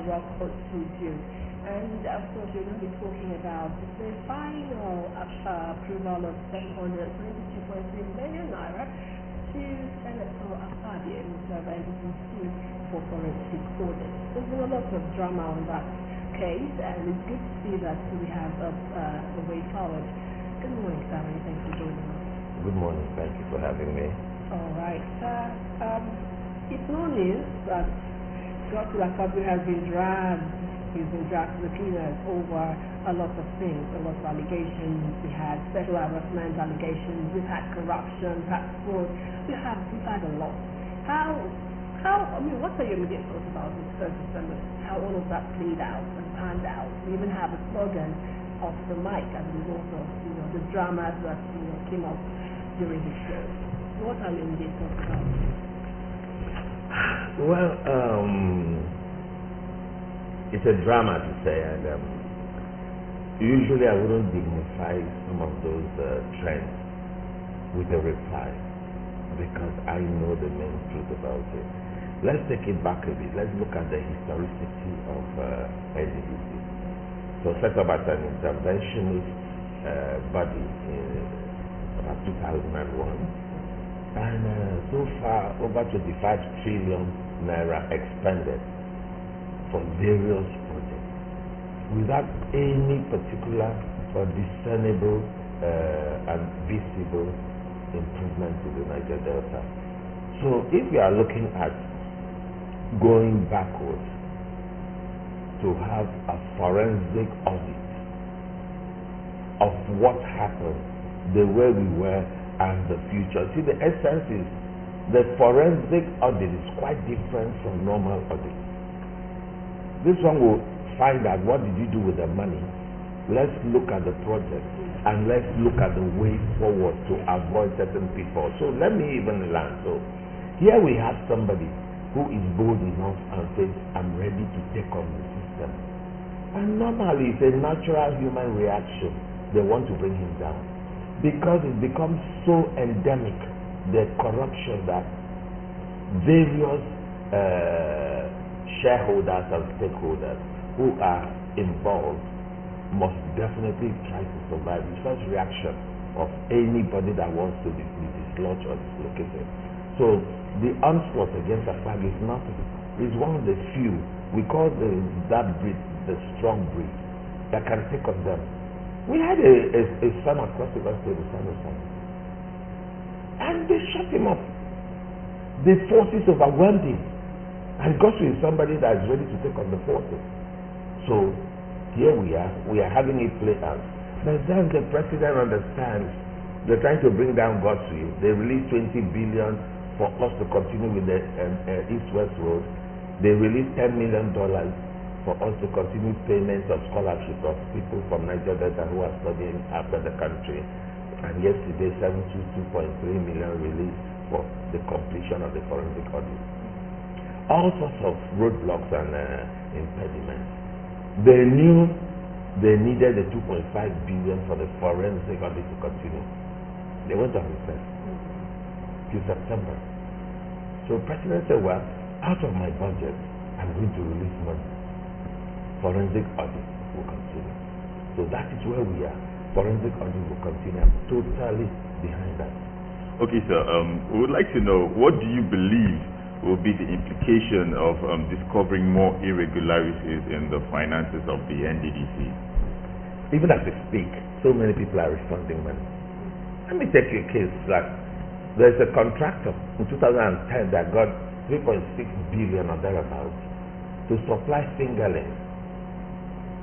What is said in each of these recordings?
rock studio. And of course, we're going to be talking about the final approval of 722.3 million naira to Senator Akpabio, Mr. NDDC, for forensic audit. There's been a lot of drama on that case, and it's good to see that we have a way forward. Good morning, sir, and thanks for joining us. Good morning. Thank you for having me. All right, sir. It's no news that Godswill Akpabio has been dragged. He's been dragged to the cleaners over a lot of things, a lot of allegations. We had sexual harassment allegations. We've had corruption, we've had fraud. We've had a lot. What are your immediate thoughts about this first December? How all of that played out and panned out? We even have a slogan off the mic as a result of the dramas that came up during the show. What are your immediate thoughts about it? Well, it's a drama to say, and usually I wouldn't dignify some of those trends with a reply because I know the main truth about it. Let's take it back a bit. Let's look at the historicity of NDDC. So set up as an interventionist body in about 2001. And so far, over 25 trillion naira expended for various projects without any particular or discernible and visible improvement to the Niger Delta. So if we are looking at going backwards to have a forensic audit of what happened, the way we were, and the future. See, the essence is the forensic audit is quite different from normal audit. This one will find out what did you do with the money. Let's look at the project and let's look at the way forward to avoid certain people. So let me even land. So here we have somebody who is bold enough and says, I'm ready to take on the system. And normally it's a natural human reaction. They want to bring him down. Because it becomes so endemic, the corruption that various shareholders and stakeholders who are involved must definitely try to survive. The first reaction of anybody that wants to be dislodged or dislocated. So the onslaught against Akpabio is nothing. It's one of the few. We call that breed the strong breed that can take on them. We had a son across the state, the son of son. And they shut him up. The forces overwhelmed him. And Godswill is somebody that is ready to take on the forces. So here we are having it play out. But then the president understands they're trying to bring down Godswill. They released 20 billion for us to continue with the East-West Road. They released $10 million for us to continue payments of scholarship of people from Niger Delta who are studying outside the country. And yesterday, 72.3 million released for the completion of the forensic audit. All sorts of roadblocks and impediments. They knew they needed the 2.5 billion for the forensic audit to continue. They went on recess till September. So the president said, well, out of my budget, I'm going to release money. Forensic audit will continue. So that is where we are. Forensic audit will continue. I'm totally behind that. Okay, sir. We would like to know, what do you believe will be the implication of discovering more irregularities in the finances of the NDDC? Even as we speak, so many people are refunding money. Let me take you a case. Like, there's a contractor in 2010 that got 3.6 billion or thereabouts to supply fingerlings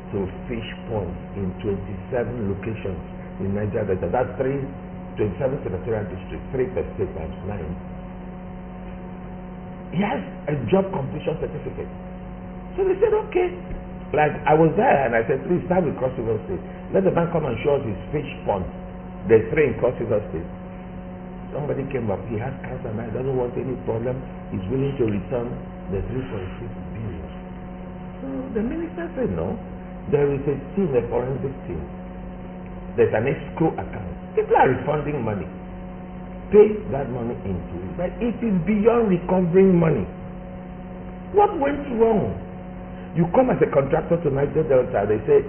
to fish ponds in 27 locations in Niger Delta. That's 27 senatorial districts, 3 per state times 9. He has a job completion certificate. So they said, okay. Like, I was there and I said, please start with Cross River State. Let the man come and show us his fish pond. There's 3 in Cross River State. Somebody came up, he has cancer now, he doesn't want any problem. He's willing to return the 3.6 billion. So the minister said, no. There is a team, a forensic team. There's an escrow account. People are refunding money. Pay that money into it. But it is beyond recovering money. What went wrong? You come as a contractor to Niger Delta, they say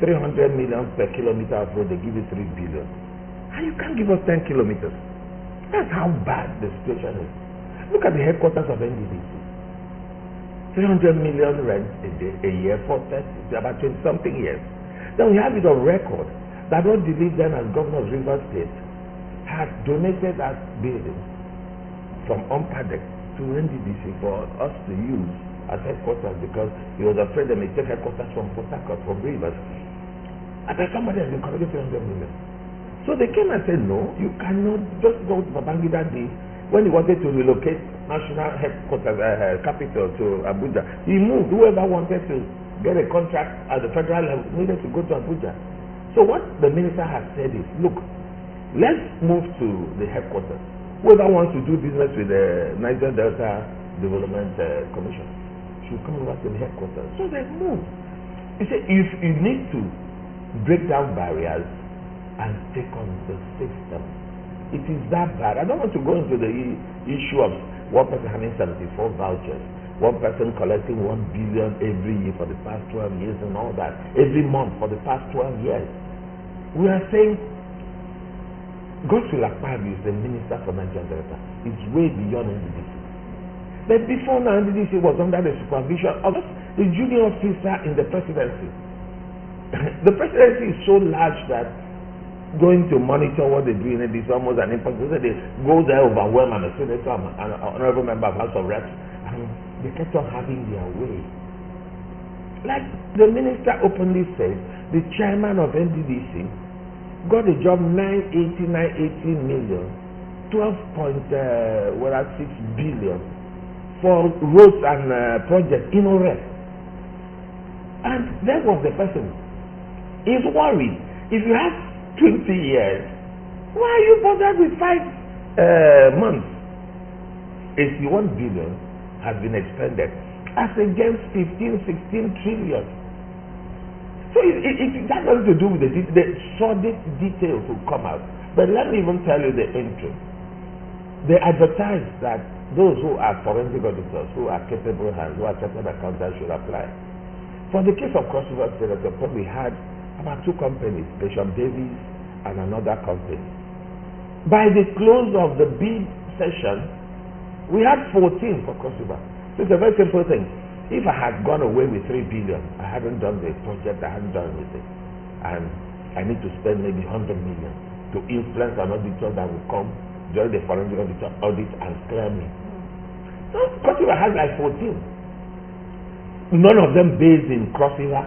300 million per kilometer of road, they give you 3 billion. And you can't give us 10 kilometers. That's how bad the situation is. Look at the headquarters of NDDC. 300 million rent a year for 30, about 20 something years. Then we have it on record that what believed then as governor of Rivers State had donated that building from Umpadek to NDDC for us to use as headquarters because he was afraid they may take headquarters from Port Harcourt, from Rivers. And then somebody has been collecting 300 million. So they came and said, no, you cannot just go to Babangida Day. When he wanted to relocate national headquarters, capital to Abuja, he moved. Whoever wanted to get a contract at the federal level needed to go to Abuja. So what the minister has said is, look, let's move to the headquarters. Whoever wants to do business with the Niger Delta Development Commission should come over to the headquarters. So they moved. He said, if you need to break down barriers and take on the system, it is that bad. I don't want to go into the issue of one person having 74 vouchers, one person collecting 1 billion every year for the past 12 years and all that, every month for the past 12 years. We are saying Godswill Akpabio is the minister for Niger Delta. It's way beyond NDDC. But before now, NDDC was under the supervision of the junior officer in the presidency. The presidency is so large that going to monitor what they do in it is almost an impossible. They go there, overwhelm, and a senator and an honorable member of House of Reps, and they kept on having their way. Like the minister openly said, the chairman of NDDC got a job 980 million, 12.6 billion for roads and projects in Ore. And that was the person. He's worried. If you have 20 years, why are you bothered with 5 months? 81 billion has been expended as against 15, 16 trillion. So it has nothing to do with the sordid details will come out. But let me even tell you the entry. They advertise that those who are forensic auditors, who are capable hands, who are chartered accountants should apply. For the case of Cross River State, we had about 2 companies, Bishop Davis and another company. By the close of the bid session, we had 14 for Cross River. So it's a very simple thing. If I had gone away with 3 billion, I hadn't done the project, I hadn't done anything. And I need to spend maybe 100 million to influence an auditor that will come during the forensic audit and clear me. So Cross River has like 14. None of them based in Cross River,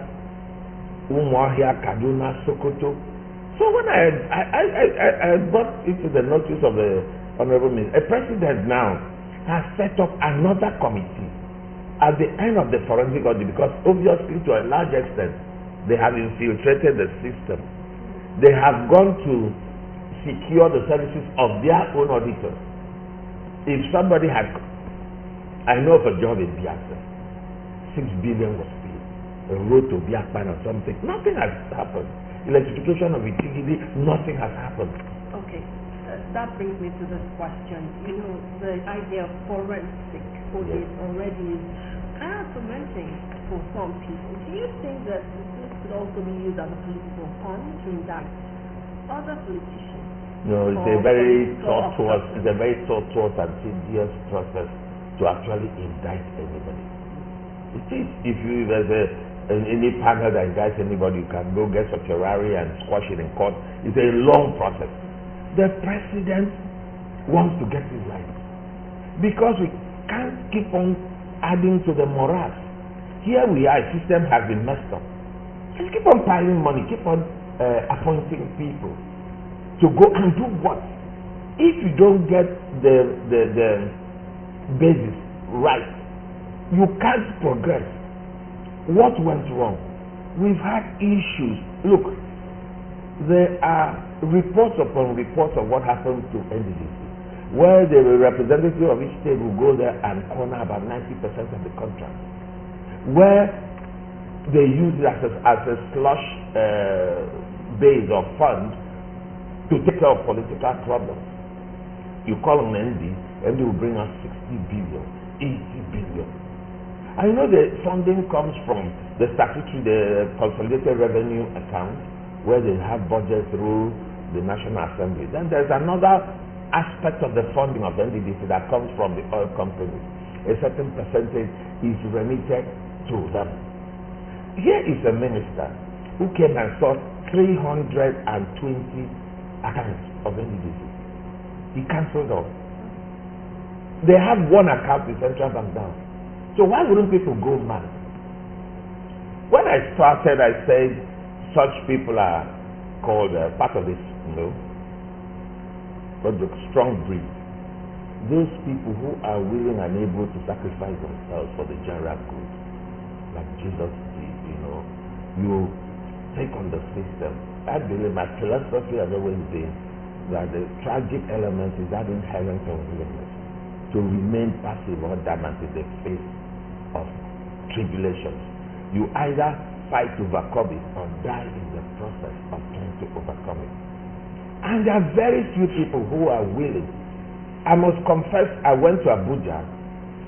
Umuahia, Kaduna, Sokoto. So when I brought it to the notice of the Honorable Minister, a president now has set up another committee at the end of the forensic audit, because obviously to a large extent they have infiltrated the system. They have gone to secure the services of their own auditors. If somebody had, I know of a job in Biafra, 6 billion was paid, a road to Biafra or something, nothing has happened. Electrification of Itigidi, nothing has happened. Okay, that brings me to this question. You know, the idea of forensic audit already is kind of tormenting for some people. Do you think that this could also be used as a political fund to indict other politicians? No, it's a very tortuous, and tedious process to actually indict anybody. It is. If you there's any panel that indicts anybody, you can go get a Ferrari and squash it in court. It's a long process. The president wants to get his right, because we can't keep on adding to the morass. Here we are, a system has been messed up. Just keep on piling money, keep on appointing people to go and do what? If you don't get the basis right, you can't progress. What went wrong? We've had issues. Look, there are reports upon reports of what happened to NDDC, where the representative of each state will go there and corner about 90% of the contract, where they use it as a slush base of funds to take care of political problems. You call on ND will bring us 60 billion, 80 billion. I know the funding comes from the statutory, the consolidated revenue account, where they have budget through the National Assembly. Then there's another aspect of the funding of NDDC that comes from the oil companies. A certain percentage is remitted to them. Here is a minister who came and saw 320 accounts of NDDC. He cancelled all. They have one account with Central Bank now. So why wouldn't people go mad? When I started, I said such people are called part of this, but the strong breed. Those people who are willing and able to sacrifice themselves for the general good, like Jesus did, you take on the system. I believe my philosophy has always been that the tragic element is that inherent unwillingness to remain passive or dormant in the face of tribulations. You either fight to overcome it or die in the process of trying to overcome it. And there are very few people who are willing. I must confess, I went to Abuja.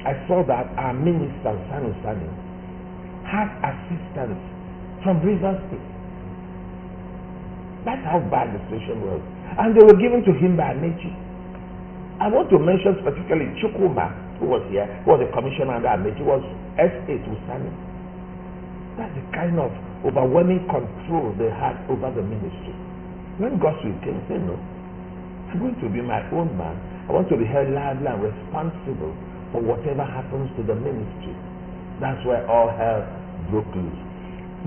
I saw that our minister, Sani Sani, had assistance from Rivers State. That's how bad the situation was. And they were given to him by Amechi. I want to mention specifically Chukwuma, who was here, who was the commissioner under Amechi, was S8 with Sani. That's the kind of overwhelming control they had over the ministry. When Godswill came, he said, no, I'm going to be my own man. I want to be held liable and responsible for whatever happens to the ministry. That's where all hell broke loose.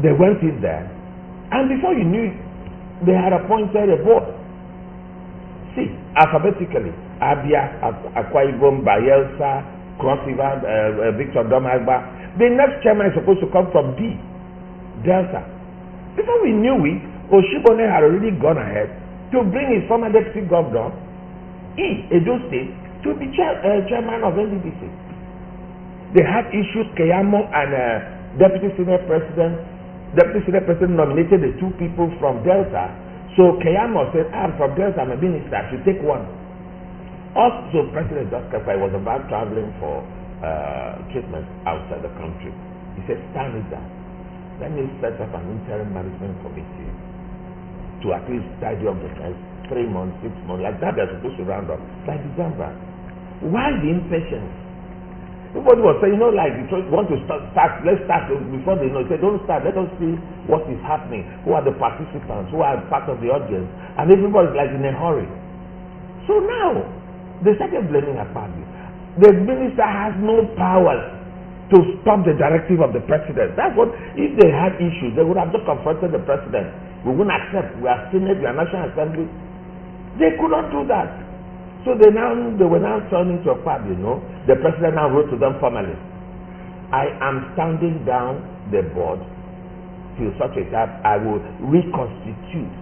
They went in there, and before you knew it, they had appointed a board. See, alphabetically, Abia, Akwa Ibom, Bayelsa, Cross River, Victor Domagba. The next chairman is supposed to come from D, Delta. Before we knew it, Oshibone had already gone ahead to bring his former deputy governor, Edo State, to be chairman of NDDC. They had issues, Keyamo and Deputy Senate President nominated the two people from Delta. So Keyamo said, I'm from Delta, I'm a minister, I should take one. Also, President just kept, I was about traveling for treatment outside the country. He said, stand it down. Let me set up an interim management committee to at least tidy up the next 3 months, 6 months, like that they're supposed to round up by December. Why the impatience? Everybody was saying, like you want to start, let's start before they know. He said, don't start, let us see what is happening. Who are the participants? Who are part of the audience? And everybody's like in a hurry. So now, they started blaming Akpabio. The minister has no powers to stop the directive of the president. That's what, if they had issues, they would have just confronted the president. We wouldn't accept. We are Senate, we are National Assembly. They could not do that. So they were now turning to Akpabio, The president now wrote to them formally, I am standing down the board till such a time I will reconstitute.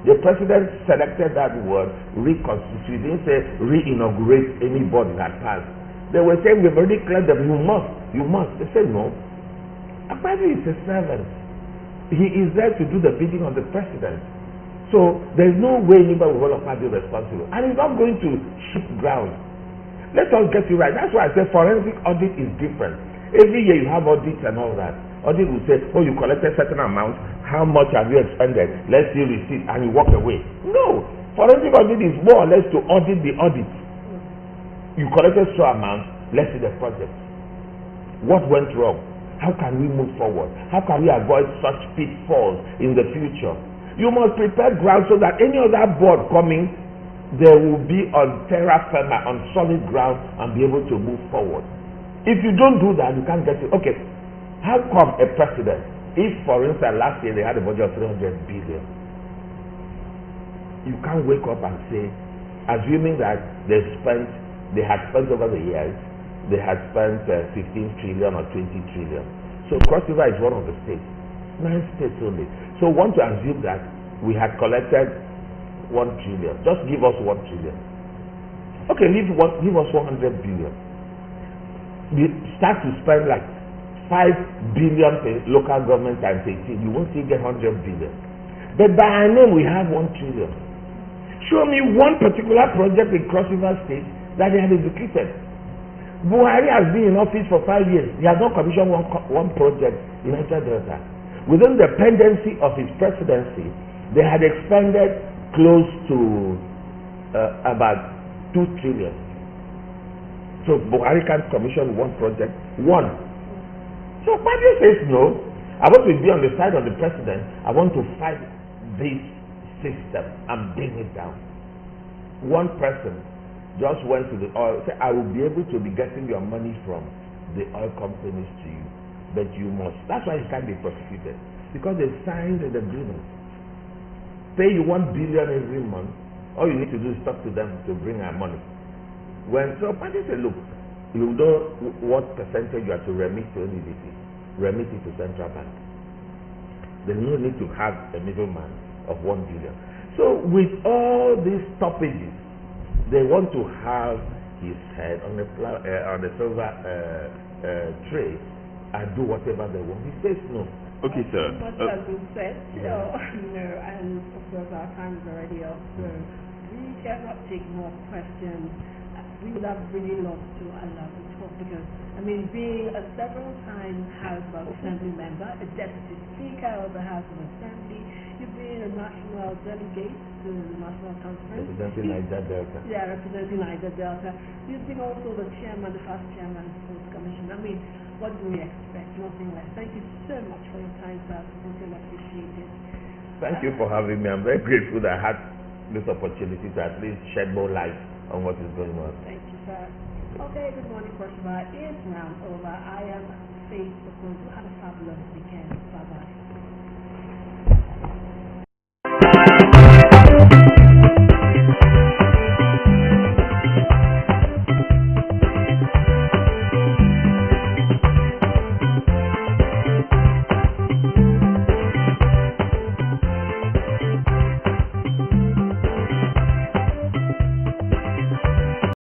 The president selected that word, reconstitute. He didn't say reinaugurate any board that passed. They were saying, we've already cleared them, you must. They said no. Akpabio is a servant. He is there to do the bidding of the president. So there's no way anybody will hold Akpabio responsible. And he's not going to shift ground. Let us get it right. That's why I say forensic audit is different. Every year you have audits and all that. Audit will say, oh, you collected certain amount, how much have you expended? Let's see receipt, and you walk away. No. Forensic audit is more or less to audit the audit. You collected so amount, let's see the project. What went wrong? How can we move forward? How can we avoid such pitfalls in the future? You must prepare ground so that any other board coming, they will be on terra firma, on solid ground, and be able to move forward. If you don't do that, you can't get it. Okay, how come a president, if for instance last year they had a budget of 300 billion, you can't wake up and say, assuming that they had spent over the years, they had spent 15 trillion or 20 trillion. So Cross River is one of the states, 9 states only. So want to assume that we had collected 1 trillion. Just give us 1 trillion. Okay, give us 100 billion. We start to spend like 5 billion per local government times 18. You won't still get 100 billion. But by our name, we have 1 trillion. Show me one particular project in Cross River State that they had executed. Buhari has been in office for 5 years. He has not commissioned one project in Niger Delta. Within the pendency of his presidency, they had expended close to about 2 trillion. So Buhari can't commission one project. One. So Akpabio says no. I want to be on the side of the president. I want to fight this system and bring it down. One person just went to the oil, said, I will be able to be getting your money from the oil companies to you, but you must. That's why he can't be prosecuted, because they signed an agreement. Pay you 1 billion every month. All you need to do is talk to them to bring our money. So parties say, look, you know what percentage you have to remit to NDDC, remit it to central bank. Then you need to have a middleman of 1 billion. So with all these stoppages, they want to have his head on the silver tray and do whatever they want. He says no. Okay, sir. Much has been said, no, and of course our time is already up, so we cannot take more questions. We would have really loved to allow you to talk, because, I mean, being a several-time House of Assembly member, a Deputy Speaker of the House of Assembly, you've been a national delegate to the National Conference. Representing Niger Delta. Yeah, representing Niger Delta. You've been also the chairman, the first chairman of the Sports Commission. I mean, what do we expect? Nothing less. Thank you so much for your time, sir. Sincerely appreciate it. Thank you for having me. I'm very grateful that I had this opportunity to at least shed more light on what is going on. Thank you, sir. Okay, good morning, Korshiba is now over. I am Faith Okonkwo. Have a fabulous weekend.